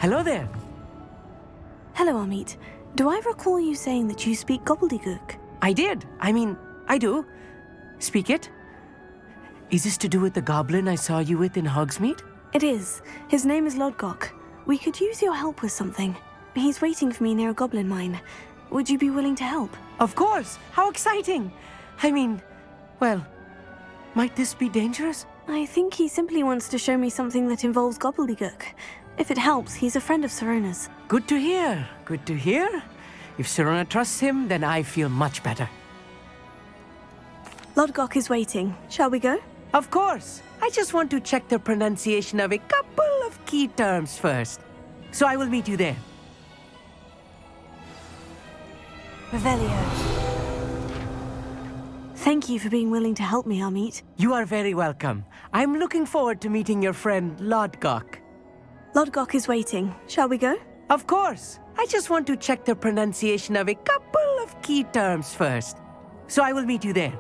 Hello there. Hello, Amit. Do I recall you saying that you speak gobbledygook? I did. I do. Speak it. Is this to do with the goblin I saw you with in Hogsmeade? It is. His name is Lodgok. We could use your help with something. He's waiting for me near a goblin mine. Would you be willing to help? Of course. How exciting. Well, might this be dangerous? I think he simply wants to show me something that involves gobbledygook. If it helps, he's a friend of Serona's. Good to hear. Good to hear. If Serona trusts him, then I feel much better. Lodgok is waiting. Shall we go? Of course. I just want to check the pronunciation of a couple of key terms first. So I will meet you there. Revelio. Thank you for being willing to help me, Amit. You are very welcome. I'm looking forward to meeting your friend, Lodgok. Lodgok is waiting. Shall we go? Of course. I just want to check the pronunciation of a couple of key terms first. So I will meet you there.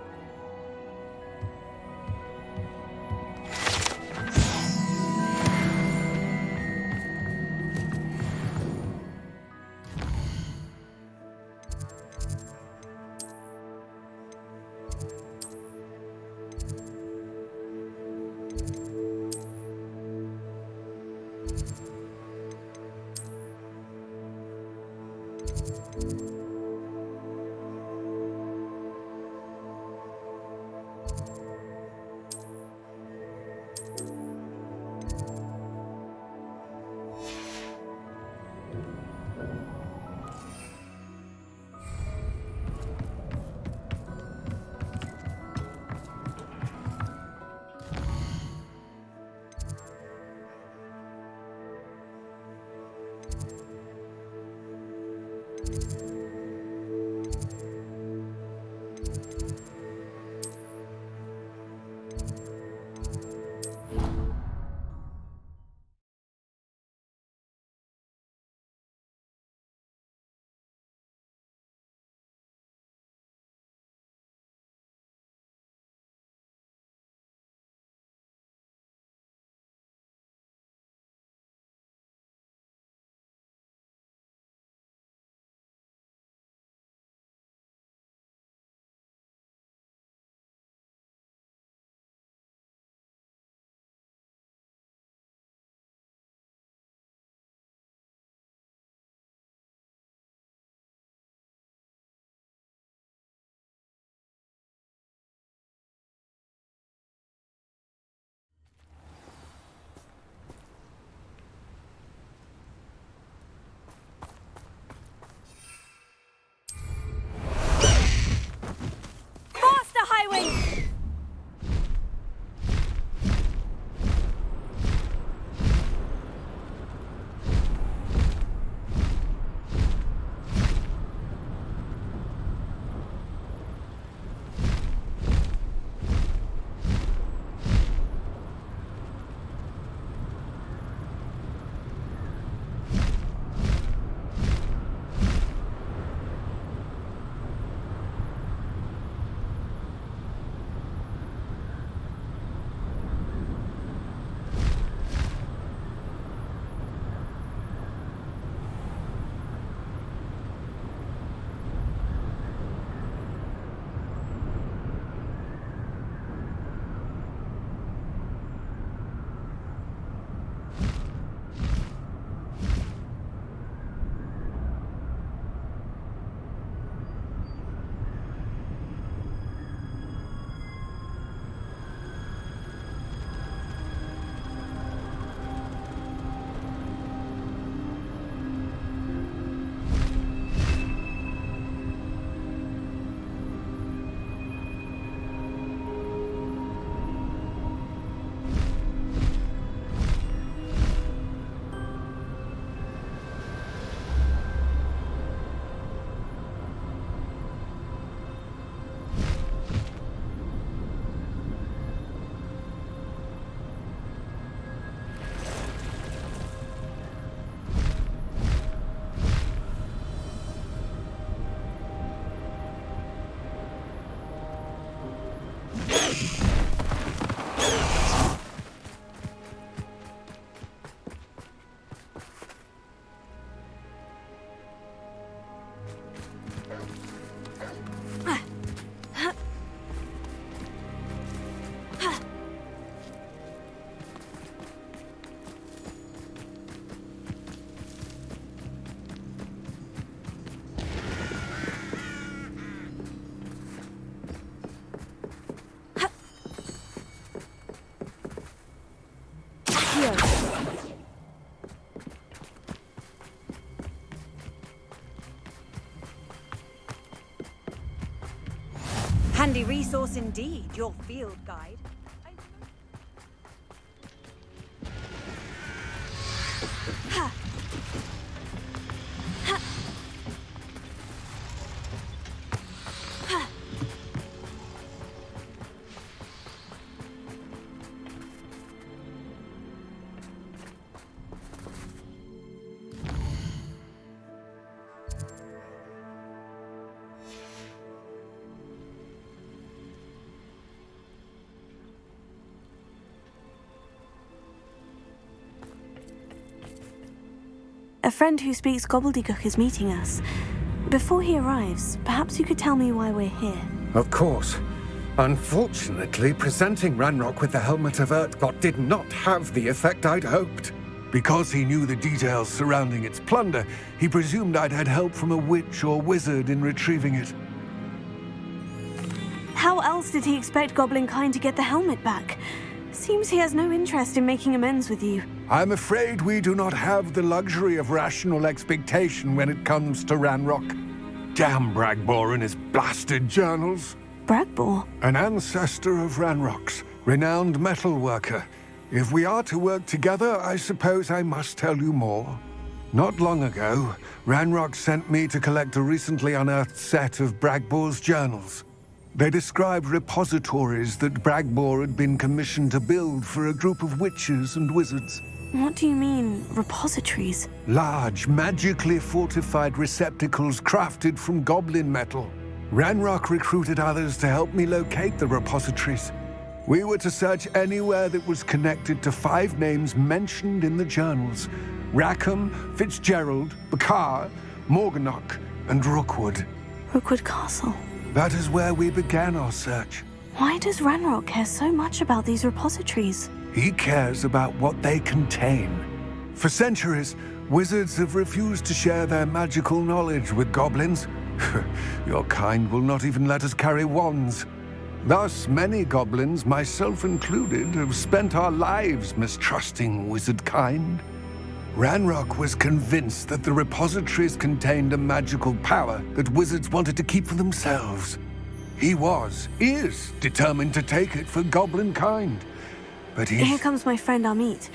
Faster, Highway! Handy resource indeed, your field guide. A friend who speaks gobbledygook is meeting us. Before he arrives, perhaps you could tell me why we're here. Of course. Unfortunately, presenting Ranrock with the Helmet of Urtkot did not have the effect I'd hoped. Because he knew the details surrounding its plunder, he presumed I'd had help from a witch or wizard in retrieving it. How else did he expect Goblinkind to get the helmet back? Seems he has no interest in making amends with you. I'm afraid we do not have the luxury of rational expectation when it comes to Ranrock. Damn Bragbor and his blasted journals. Bragbor? An ancestor of Ranrock's, renowned metal worker. If we are to work together, I suppose I must tell you more. Not long ago, Ranrock sent me to collect a recently unearthed set of Bragbor's journals. They described repositories that Bragbor had been commissioned to build for a group of witches and wizards. What do you mean, repositories? Large, magically fortified receptacles crafted from goblin metal. Ranrock recruited others to help me locate the repositories. We were to search anywhere that was connected to 5 names mentioned in the journals: Rackham, Fitzgerald, Bakar, Morganach, and Rookwood. Rookwood Castle. That is where we began our search. Why does Ranrock care so much about these repositories? He cares about what they contain. For centuries, wizards have refused to share their magical knowledge with goblins. Your kind will not even let us carry wands. Thus, many goblins, myself included, have spent our lives mistrusting wizard kind. Ranrock was convinced that the repositories contained a magical power that wizards wanted to keep for themselves. He is determined to take it for goblin kind. But Here comes my friend Amit.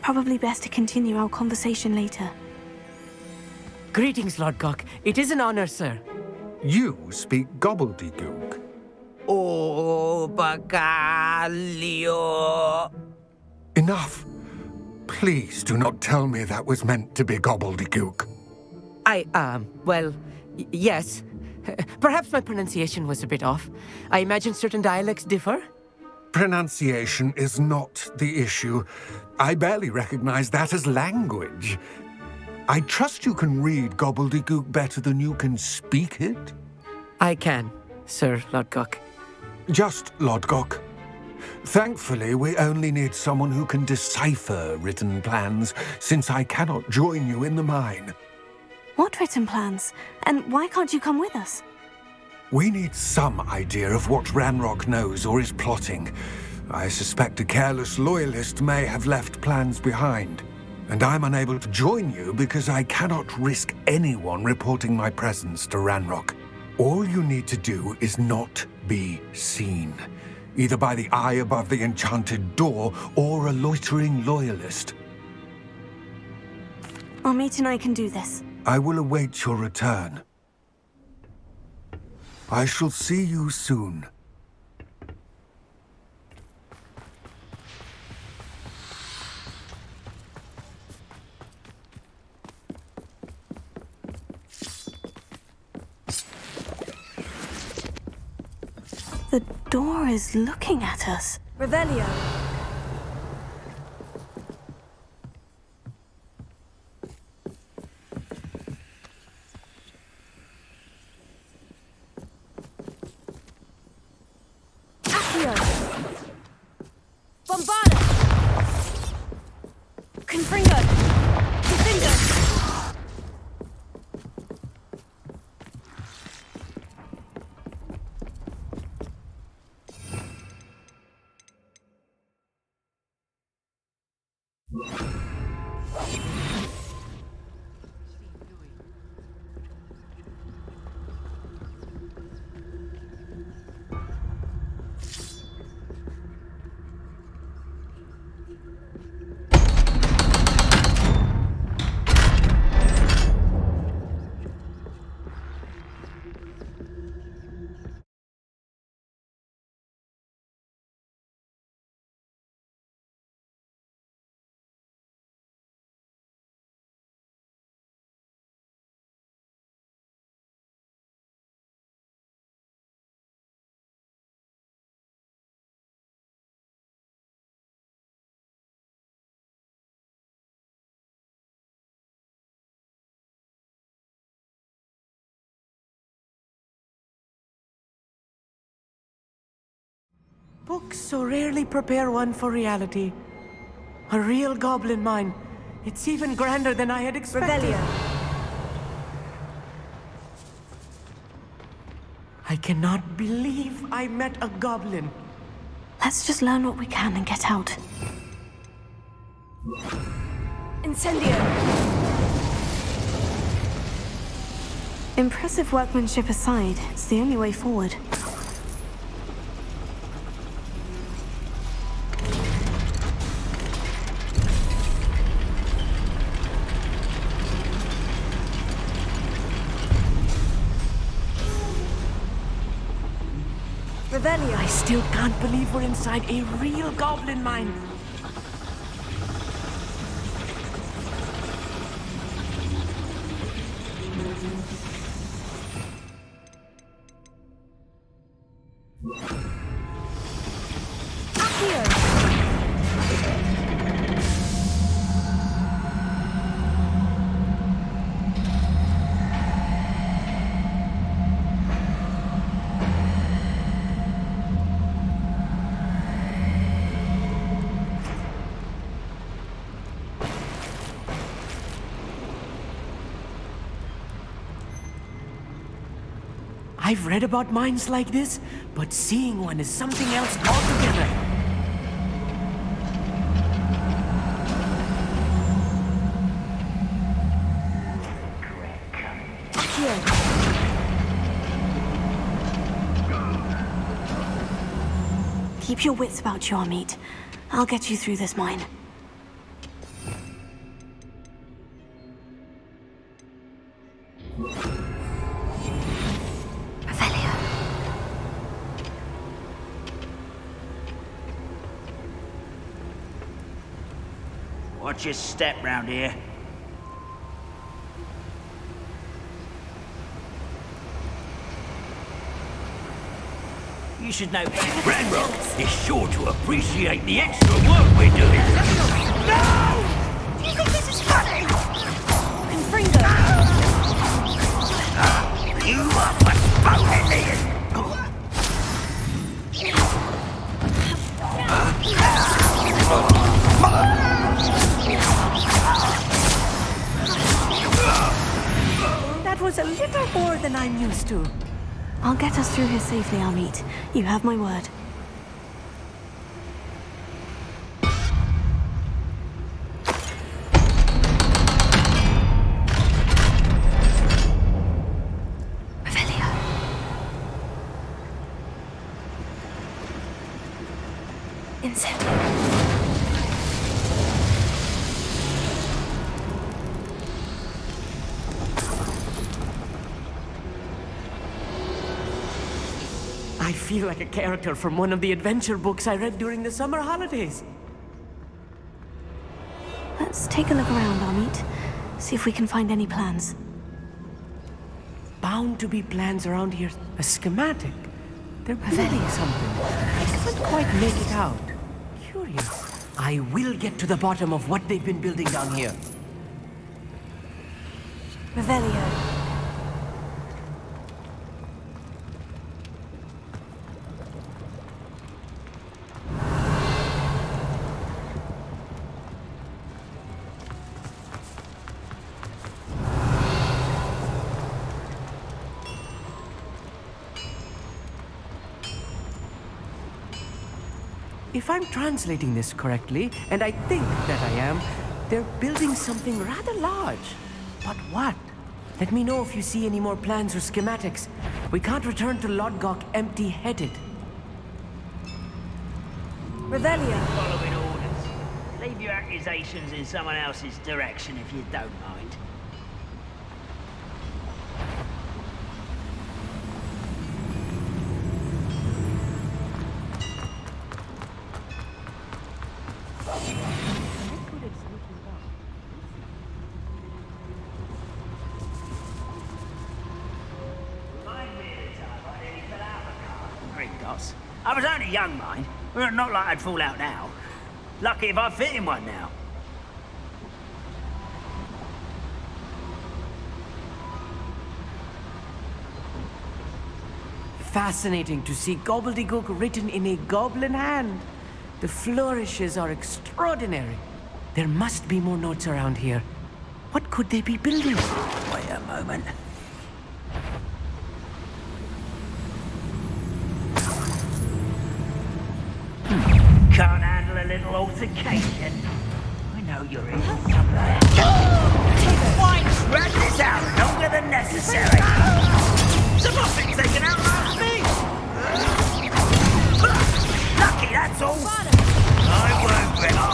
Probably best to continue our conversation later. Greetings, Lord Gok. It is an honor, sir. You speak gobbledygook. Oh, Bagalio. Enough. Please do not tell me that was meant to be gobbledygook. Well, yes. Perhaps my pronunciation was a bit off. I imagine certain dialects differ. Pronunciation is not the issue. I barely recognize that as language. I trust you can read gobbledygook better than you can speak it? I can, Sir Lord Gok. Just Lord Gok. Thankfully, we only need someone who can decipher written plans, since I cannot join you in the mine. What written plans? And why can't you come with us? We need some idea of what Ranrock knows or is plotting. I suspect a careless loyalist may have left plans behind. And I'm unable to join you because I cannot risk anyone reporting my presence to Ranrock. All you need to do is not be seen, either by the eye above the enchanted door or a loitering loyalist. Amit and I can do this. I will await your return. I shall see you soon. The door is looking at us. Revelio. Accio. Bombarda. Confringo. Defendo. Books so rarely prepare one for reality. A real goblin mine. It's even grander than I had expected. Revelio. I cannot believe I met a goblin. Let's just learn what we can and get out. Incendio. Impressive workmanship aside, it's the only way forward. Revelio. I still can't believe we're inside a real goblin mine. Accio. I've read about mines like this, but seeing one is something else altogether. Accio. Keep your wits about you, Amit. I'll get you through this mine. Revelio. Watch your step round here. You should know Ranrock is sure to appreciate the extra work we're doing. No! Do you think this is funny? Confringo. You are postponing That was a little more than I'm used to. I'll get us through here safely, Amit. You have my word. Revelio. Incendio. I feel like a character from one of the adventure books I read during the summer holidays. Let's take a look around, Amit. See if we can find any plans. Bound to be plans around here. A schematic. They're building something. I can't quite make it out. Curious. I will get to the bottom of what they've been building down here. Revelio. If I'm translating this correctly, and I think that I am, they're building something rather large. But what? Let me know if you see any more plans or schematics. We can't return to Lodgok empty-headed. Revelio. following orders. Leave your accusations in someone else's direction if you don't mind. Gringotts. I was only young, mind. Well, not like I'd fall out now. Lucky if I fit in one now. fascinating to see gobbledygook written in a goblin hand. The flourishes are extraordinary. There must be more notes around here. What could they be building? Wait a moment. Can't handle a little altercation. I know you're in somewhere. Why drag this out longer than necessary? Someone thinks they can outlast me! Lucky, that's all. I won't rest.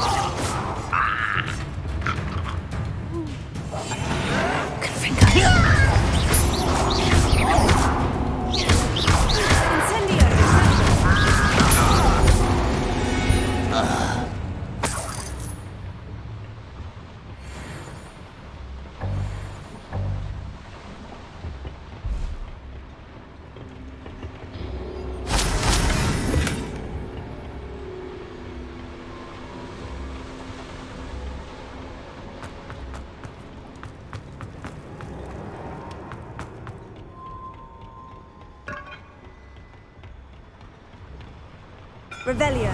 Revelio.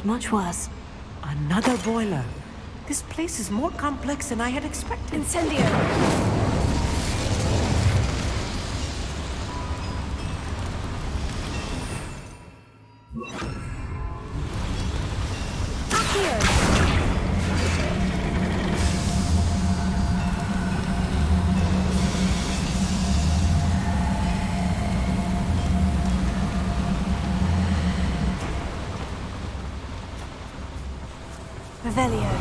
Much worse. Another boiler. This place is more complex than I had expected. Incendio. Revelio.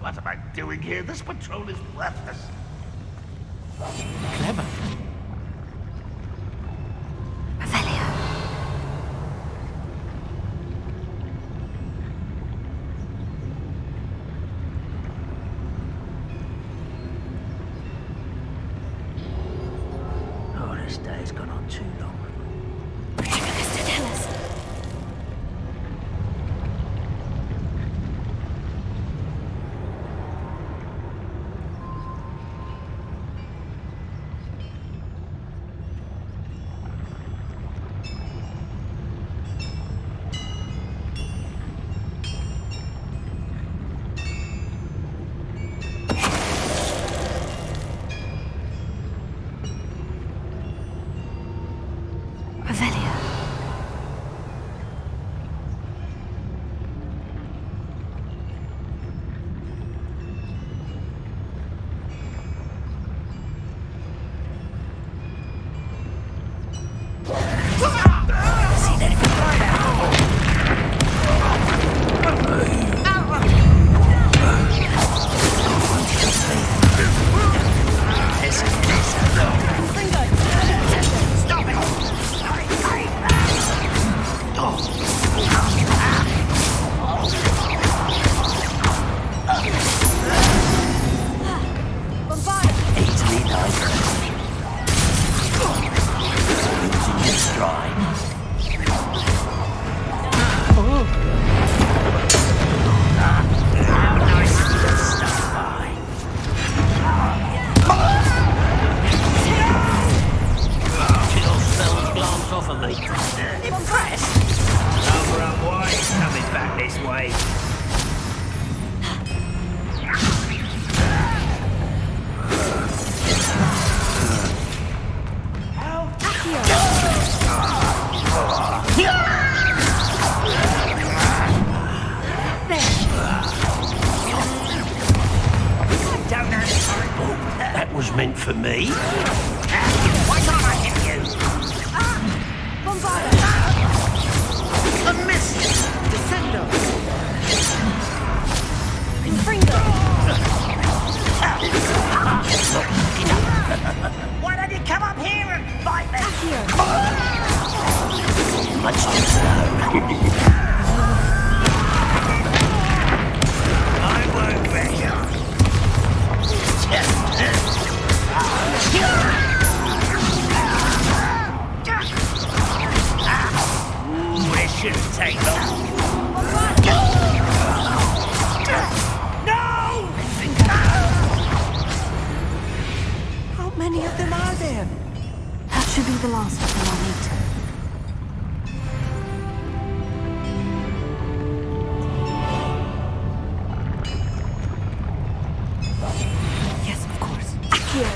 What am I doing here? This patrol is worthless. Clever. Revelio. This day's gone on too long. Protagonists to tell us. Revelia. That was meant for me. Why can't I hit you? A miss! Descendo! Why don't you come up here and fight me? Much too slow. I won't wreck you. Ooh, this shouldn't take long. No! How many of them are there? That should be the last of them I'll meet. Yes, of course. Accio!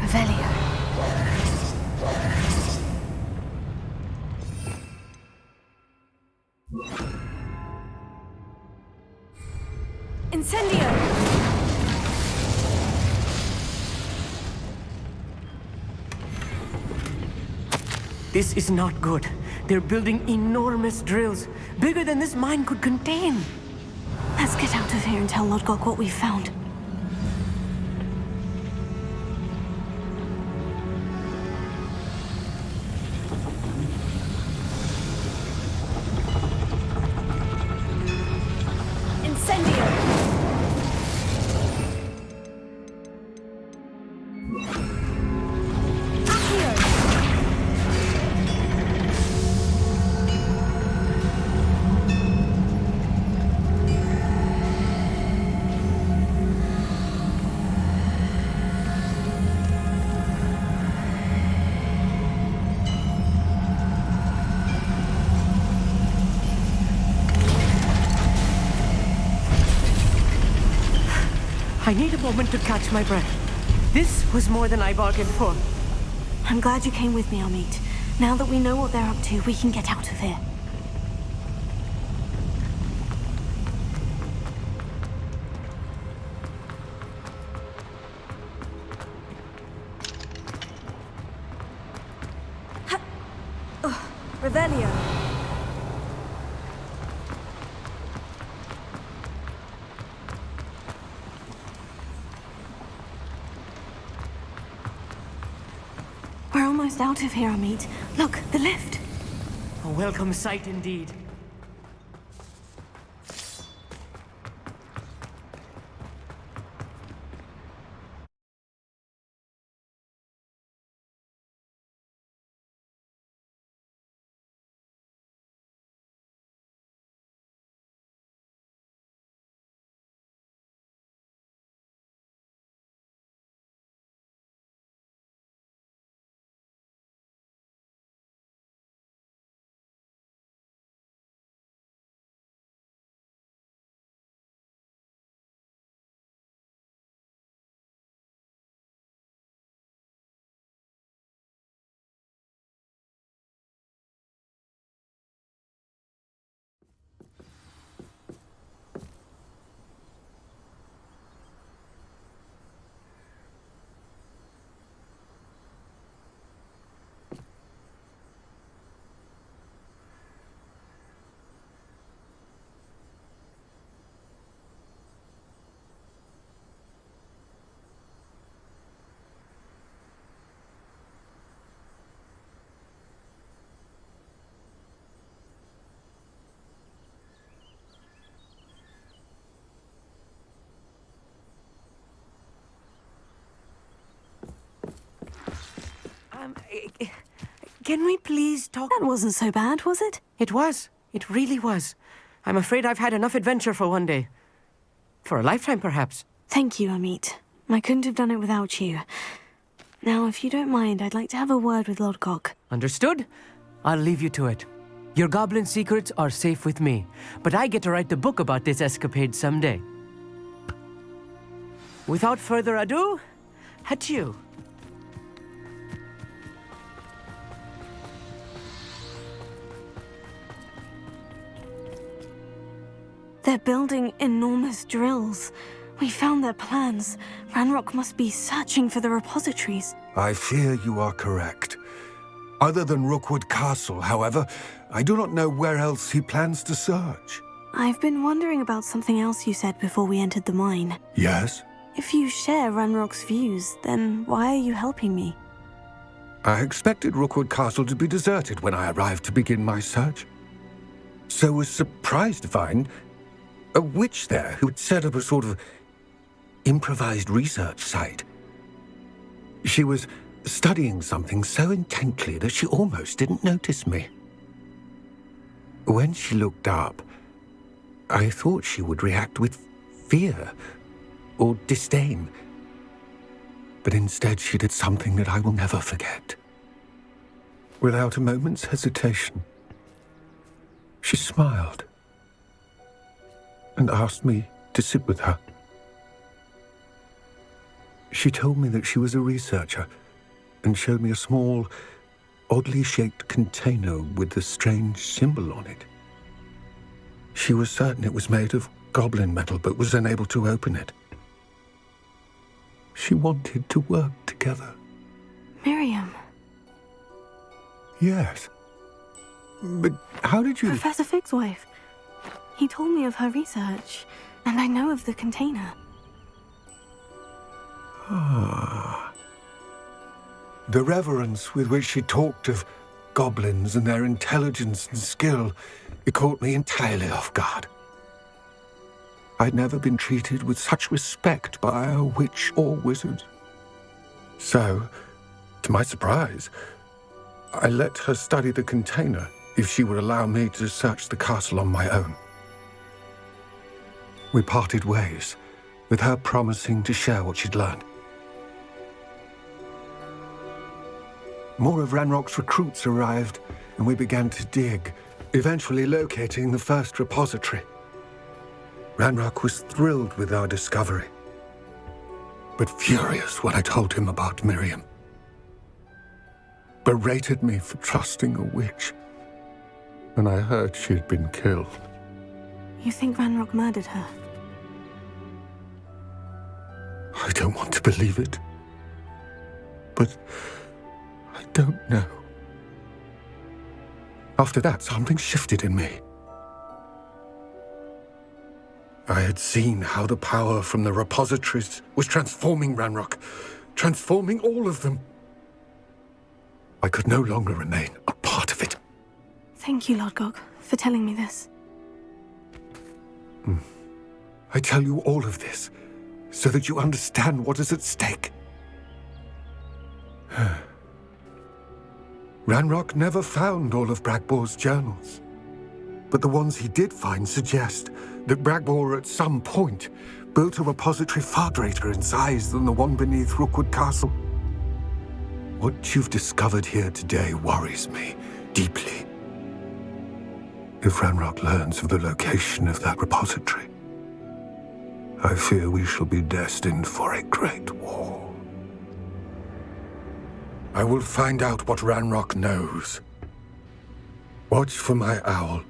Revelia. Incendio! This is not good. They're building enormous drills, bigger than this mine could contain. Let's get out of here and tell Lodgok what we've found. Incendio! Accio! I need a moment to catch my breath. This was more than I bargained for. I'm glad you came with me, Amit. Now that we know what they're up to, we can get out of here. Revelio. We're almost out of here, Amit. Look, the lift. A welcome sight indeed. Can we please talk? That wasn't so bad, was it? It was. It really was. I'm afraid I've had enough adventure for one day. For a lifetime, perhaps. Thank you, Amit. I couldn't have done it without you. Now, if you don't mind, I'd like to have a word with Lodgok. Understood? I'll leave you to it. Your goblin secrets are safe with me, but I get to write the book about this escapade someday. Without further ado, adieu. They're building enormous drills. We found their plans. Ranrock must be searching for the repositories. I fear you are correct. Other than Rookwood Castle, however, I do not know where else he plans to search. I've been wondering about something else you said before we entered the mine. Yes? If you share Ranrock's views, then why are you helping me? I expected Rookwood Castle to be deserted when I arrived to begin my search. So was surprised to find a witch there who had set up a sort of improvised research site. She was studying something so intently that she almost didn't notice me. When she looked up, I thought she would react with fear or disdain. But instead she did something that I will never forget. Without a moment's hesitation, she smiled and asked me to sit with her. She told me that she was a researcher and showed me a small, oddly shaped container with a strange symbol on it. She was certain it was made of goblin metal, but was unable to open it. She wanted to work together. Miriam. Yes. But how did you... Professor Fig's wife. He told me of her research, and I know of the container. Ah. The reverence with which she talked of goblins and their intelligence and skill, it caught me entirely off guard. I'd never been treated with such respect by a witch or wizard. So, to my surprise, I let her study the container if she would allow me to search the castle on my own. We parted ways, with her promising to share what she'd learned. More of Ranrock's recruits arrived, and we began to dig, eventually locating the first repository. Ranrock was thrilled with our discovery, but furious when I told him about Miriam. Berated me for trusting a witch, and I heard she had been killed. You think Ranrock murdered her? I don't want to believe it, but I don't know. After that, something shifted in me. I had seen how the power from the repositories was transforming Ranrock, transforming all of them. I could no longer remain a part of it. Thank you, Lodgok, for telling me this. I tell you all of this so that you understand what is at stake. Ranrock never found all of Bragbor's journals, but the ones he did find suggest that Bragbor at some point built a repository far greater in size than the one beneath Rookwood Castle. What you've discovered here today worries me deeply. If Ranrock learns of the location of that repository, I fear we shall be destined for a great war. I will find out what Ranrock knows. Watch for my owl.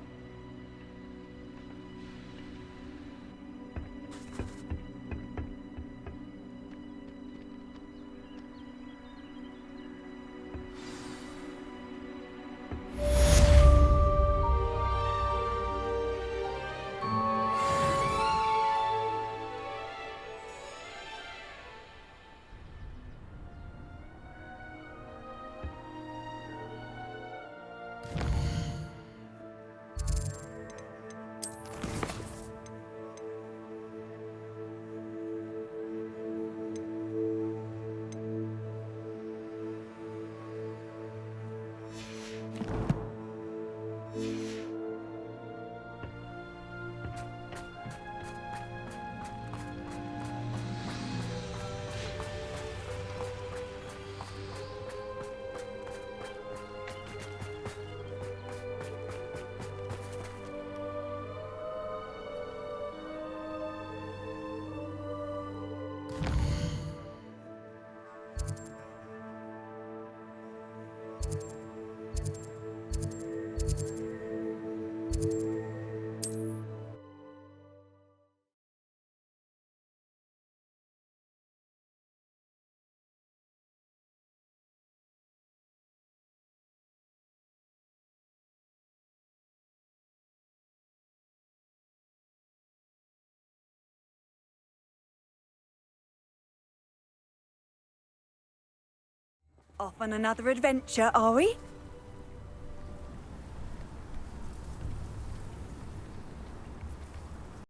Off on another adventure, are we?